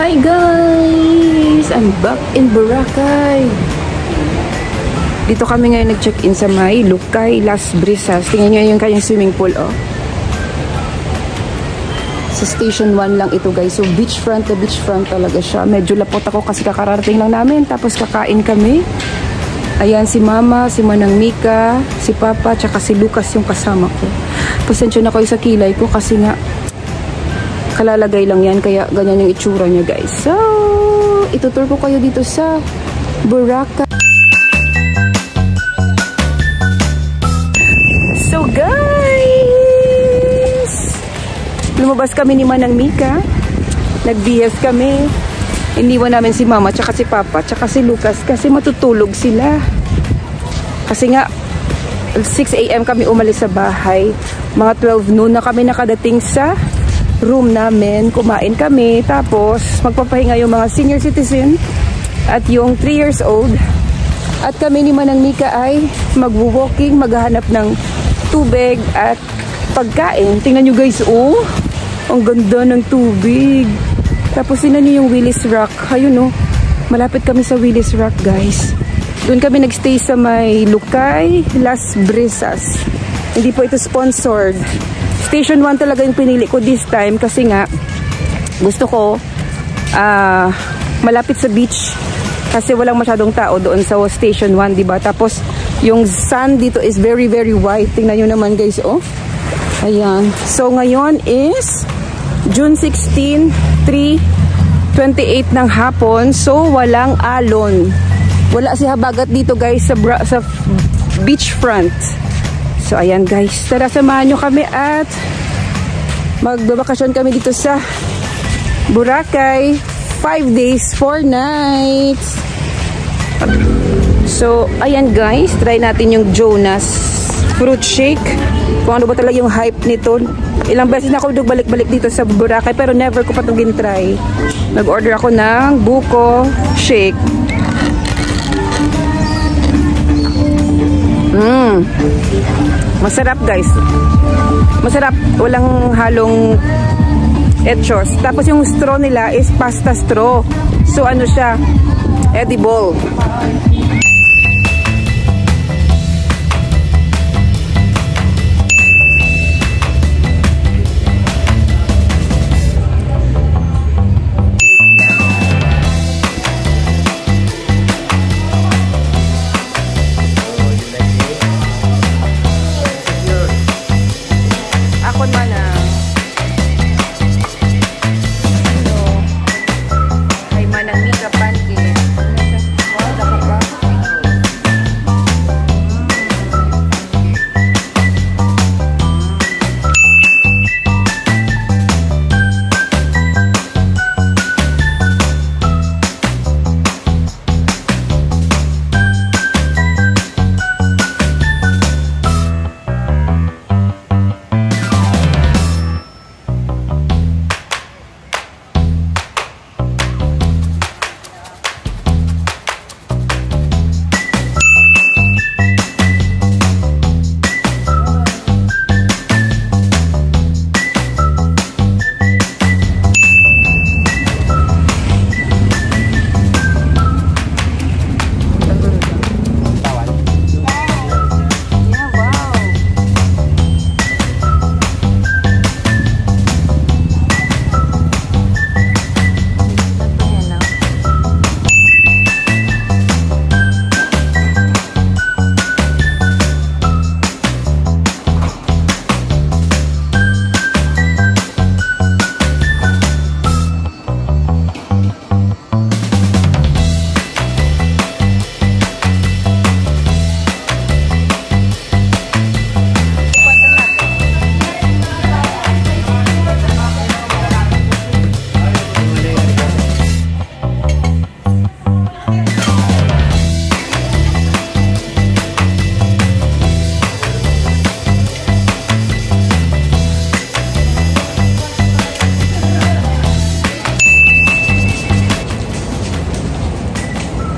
Hi guys! I'm back in Boracay. Dito kami ngayon nag-check-in sa may Lucay Las Brisas. Tingnan nyo yung kanyang swimming pool, oh. Sa Station 1 lang ito guys. So beachfront na beachfront talaga siya. Medyo lapot ako kasi kakararating lang namin. Tapos kakain kami. Ayan si Mama, si Manang Mika, si Papa, tsaka si Lucas yung kasama ko. Pasensya na kayo sa kilay ko kasi nga kalalagay lang yan, kaya ganyan yung itsura niya guys. So, itutur ko kayo dito sa Boracay. So guys, lumabas kami ni Manang Mika. Nag-BS kami. Iniwan namin si Mama, tsaka si Papa, tsaka si Lucas kasi matutulog sila. Kasi nga 6 AM kami umalis sa bahay. Mga 12 noon na kami nakadating sa room namin, kumain kami, tapos magpapahinga yung mga senior citizen at yung 3 years old. At kami ni Manang Mika ay magwo-walking, maghahanap ng tubig at pagkain. Tingnan nyo guys, oh, ang ganda ng tubig. Tapos tingnan nyo yung Willis Rock. Ayun, oh, malapit kami sa Willis Rock guys. Doon kami nagstay sa may Lucay Las Brisas. Hindi po ito sponsored. Station 1 talaga yung pinili ko this time kasi nga gusto ko malapit sa beach kasi walang masyadong tao doon sa Station 1, diba? Tapos yung sand dito is very very white. Tingnan nyo naman guys, oh. Ayan. So ngayon is June 16, 3:28 ng hapon. So walang alon. Wala si habagat dito guys sa beachfront. So ayan guys, tara samahan nyo kami at magbabakasyon kami dito sa Boracay. 5 days, 4 nights. So ayan guys, try natin yung Jonas fruit shake. Kung ano ba talaga yung hype nito. Ilang beses na ako balik-balik dito sa Boracay pero never ko pa itong gintry. Nag-order ako ng buko shake. Masarap guys. Masarap. Walang halong etchos. Tapos yung straw nila is pasta straw. So ano siya? Edible.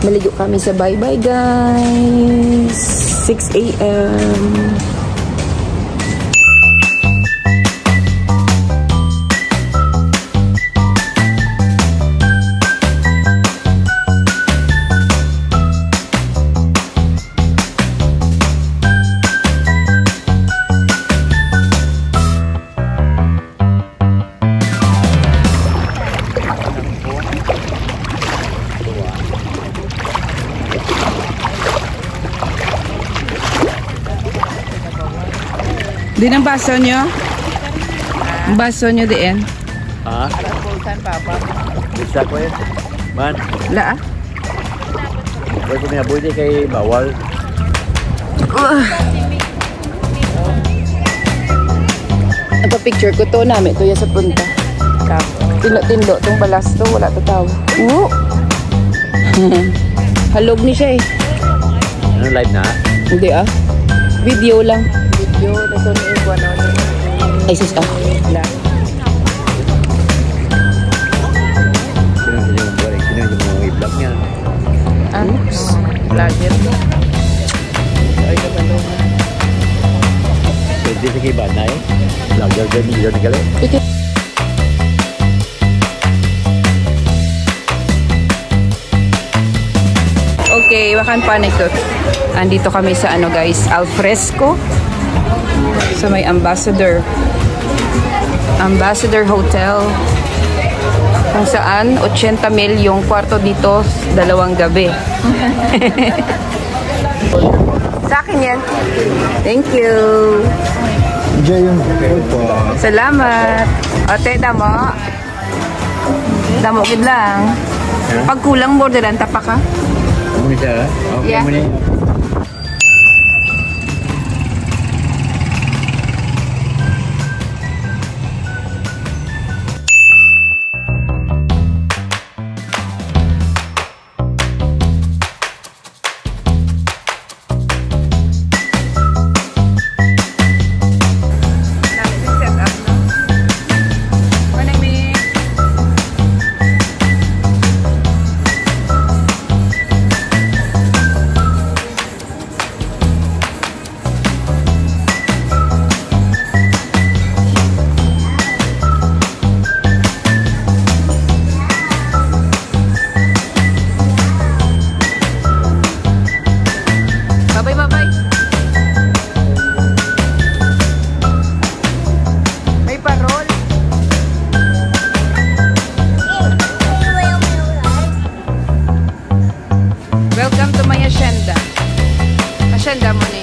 Maligo kami sa bye-bye guys. 6 AM. Din ang baso nyo? Ang baso nyo din? Ah? Pulsan, Papa. Bisa ko eh. Man, La ah? pwede ko may aboy kay bawal. Nagpa-picture ko to namin. Ito yan sa punta. Tinlo tong balas to. Wala to tao. Halog ni siya eh. Ano live na? Hindi ah. Video lang. Video, nito ni Iwan. Ay sis ah. Sino yung mga i-vlog niya? Oops. Vlogger. Ay, kabalungan. Pwede sa kiba na eh. Vlogger din nila na galing. Okay, wakan panik to. Andito kami sa ano guys, Alfresco. Sa may Ambassador Hotel. Kung saan 80,000 yung kwarto dito 2 gabi. Sa akin yan. Thank you. Enjoy yung food po. Salamat. Ote, damo. Damo kid lang. Pag kulang borderan tapa ka. Ano siya? Okay Yeah. mo na. Bye-bye. May parol. Welcome to my hacienda. Hacienda mo